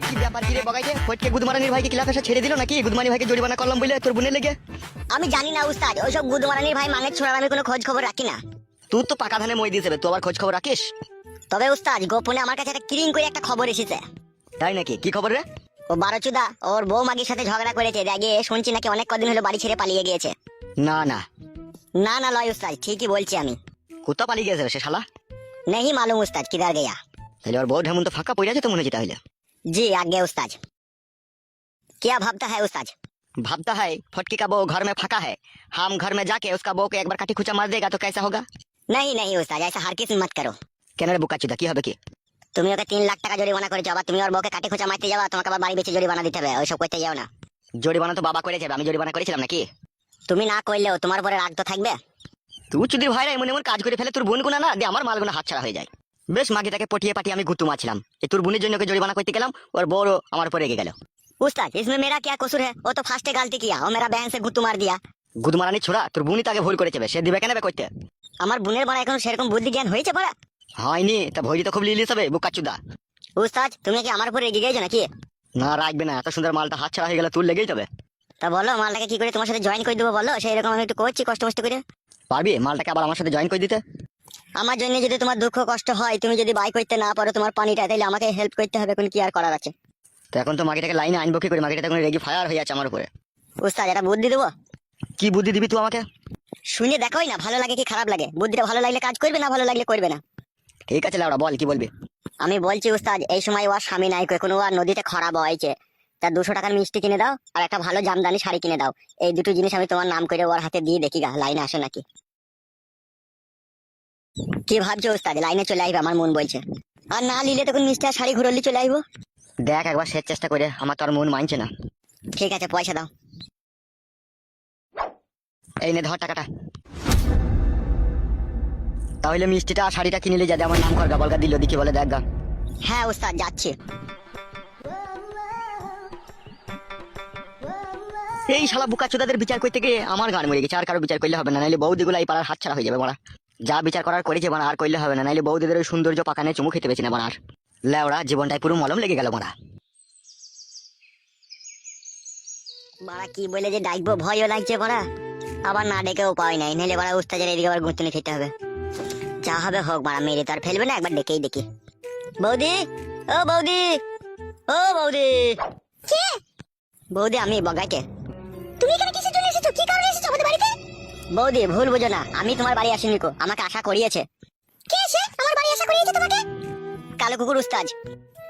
কি ব্যাপার কি রে বগাইছে? ফটকে গুদমারানির ভাইকে ক্লাসে ছেড়ে দিল নাকি? গুদমানি ভাইকে জরিমানা করলাম বলে তোর বোনের লেগে? আমি জানি না উস্তাদ, ওইসব গুদমারানির ভাই মাঙের ছোড়ার আমি কোনো খোঁজ খবর রাখি না। তুই তো পাকা ধানে মই দিয়েছে, তুই আবার খোঁজ খবর রাখিস? তবে উস্তাদ গোপনে আমার কাছে একটা কিরিং করে একটা খবর এসেছে। তাই নাকি? কি খবর রে? ও বারোচুদা ওর বউ মাগির সাথে ঝগড়া করেছে, রেগে শুনছি নাকি অনেক কদিন হলো বাড়ি ছেড়ে পালিয়ে গিয়েছে। না না না না লয় উস্তাদ, ঠিকই বলছি আমি। কোথা পালিয়ে গেছে রে সে শালা? नहीं मालूम उस्ताद किधर गया। তাহলে ওর বউ ঢেমন তো ফাঁকা পড়ে আছে তো মনে হচ্ছে তাহলে। जी आगे उस्ताद। क्या भाबता है उस्ताद? भाबता है फटके का बहू घर में फाका है, हम घर में जाके उसका बहू को एक बार काटी खुचा मार देगा तो कैसा होगा? नहीं नहीं उस्ताद, ऐसा हर किसी मत करो। কেন রে বোকাচুদা, কি হবে কি? তুমি ওকে 3 লাখ টাকা জরিমানা করেছো, আবার তুমি ওর বউকে কাটি খোঁচা মারতে যাবা, তোমাকে আবার বাড়ি বেচে জরিমানা দিতে হবে, ওইসব করতে যাও না। জরিমানা তো বাবা করে যাবে, আমি জরিমানা করেছিলাম নাকি? তুমি না করলেও তোমার উপরে রাগ তো থাকবে। তুই চুদির ভাইরা এমন এমন কাজ করে ফেলে তোর বোন গুনা না দিয়ে আমার মালগুনা হাতছাড়া হয়ে যায়। বেশ মাগিটাকে পটিয়ে পাটিয়ে আমি গুতু মারছিলাম, এই তোর বোনের জন্য ওকে জরিমানা করতে গেলাম, ওর বড় আমার উপরে রেগে গেল। उस्ताद इसमें मेरा क्या कसूर है? वो तो फास्टे गलती किया, वो मेरा बहन से गुत्तू मार दिया। গুদমারানি ছোড়া, তোর বোনই তাকে ভুল করেছে, সে দিবে কেন বে করতে? আমার বোনের বড় এখন সেরকম বুদ্ধি জ্ঞান হয়েছে বড়। হয়নি তা ভৈরি তো খুব লিলিস হবে বোকাচুদা। উস্তাদ তুমি কি আমার উপরে রেগে গেছো নাকি? না রাখবে না, এত সুন্দর মালটা হাতছাড়া হয়ে গেলে তোর লেগেই তবে। তা বলো মালটাকে কি করে তোমার সাথে জয়েন করে দেবো বলো, সেই রকম আমি একটু করছি কষ্ট মষ্ট করে। পারবি মালটাকে আবার আমার সাথে জয়েন করে দিতে? আমার জন্য যদি তোমার দুঃখ কষ্ট হয়, তুমি যদি বাই করতে না পারো তোমার পানিটা, তাহলে আমাকে হেল্প করতে হবে, কোন কি আর করার আছে। তো এখন তো মাগিটাকে লাইনে আনবো কি করে? মাগিটা এখন রেগে ফায়ার হয়ে আছে আমার উপরে। উস্তাদ এটা বুদ্ধি দেবো। কি বুদ্ধি দিবি তুই আমাকে? শুনে দেখোই না ভালো লাগে কি খারাপ লাগে, বুদ্ধিটা ভালো লাগলে কাজ করবে, না ভালো লাগলে করবে না। ঠিক আছে লাউড়া, বল কি বলবি? আমি বলছি উস্তাদ, এই সময় ওর স্বামী নাই, কোনো আর নদীতে খরা বইছে, তা 200 টাকার মিষ্টি কিনে দাও আর একটা ভালো জামদানি শাড়ি কিনে দাও। এই দুটো জিনিস আমি তোমার নাম করে ওর হাতে দিয়ে দেখি গা লাইনে আসে নাকি। কি ভাবছো উস্তাদ? লাইনে চলে আসবে আমার মন বলছে, আর না নিলে তখন মিষ্টি আর শাড়ি ঘুরলি চলে আসবো। দেখ একবার শেষ চেষ্টা করে, আমার তো আর মন মানছে না। ঠিক আছে পয়সা দাও। এই নে ধর টাকাটা। তাহলে মিষ্টিটা আর শাড়িটা কিনে নিয়ে যাতে আমার নাম করগা বলগা দিল দেখি বলে দেখ গা। হ্যাঁ উস্তাদ যাচ্ছি। এই শালা বোকাচোদাদের বিচার করতে গিয়ে আমার গান মরে গেছে, আর কারো বিচার করলে হবে না, নাইলে বৌদিগুলো এই পাড়ার হাতছাড়া হয়ে যাবে মারা। যা বিচার করার করেছে মারা, আর করলে হবে না, নাইলে বৌদিদের ওই সৌন্দর্য পাকানে চুমু খেতে পেয়েছে না মারার। লেওড়া জীবনটাই পুরো মলম লেগে গেল মারা। বাড়া কি বলে যে ডাকবো ভয়ও লাগছে বাড়া, আবার না ডেকে উপায় নাই, নাহলে বাড়া উস্তাদের এদিকে আবার গুঁতুনি খেতে হবে। যা হবে হোক বাড়া, মেরে তো আর ফেলবে না, একবার ডেকেই দেখি। বৌদি ও বৌদি, ও বৌদি। কে? বৌদি আমি বগাইতে। তুমি এখানে কিসের জন্য এসেছো? কি কারণে এসেছো আমাদের বাড়িতে? বৌদি ভুল বুঝো না, আমি তোমার বাড়ি আসিনি কো, আমাকে আশা করিয়েছে। কে এসে আমার বাড়ি আশা করিয়েছে তোমাকে? কালো কুকুর উস্তাদ।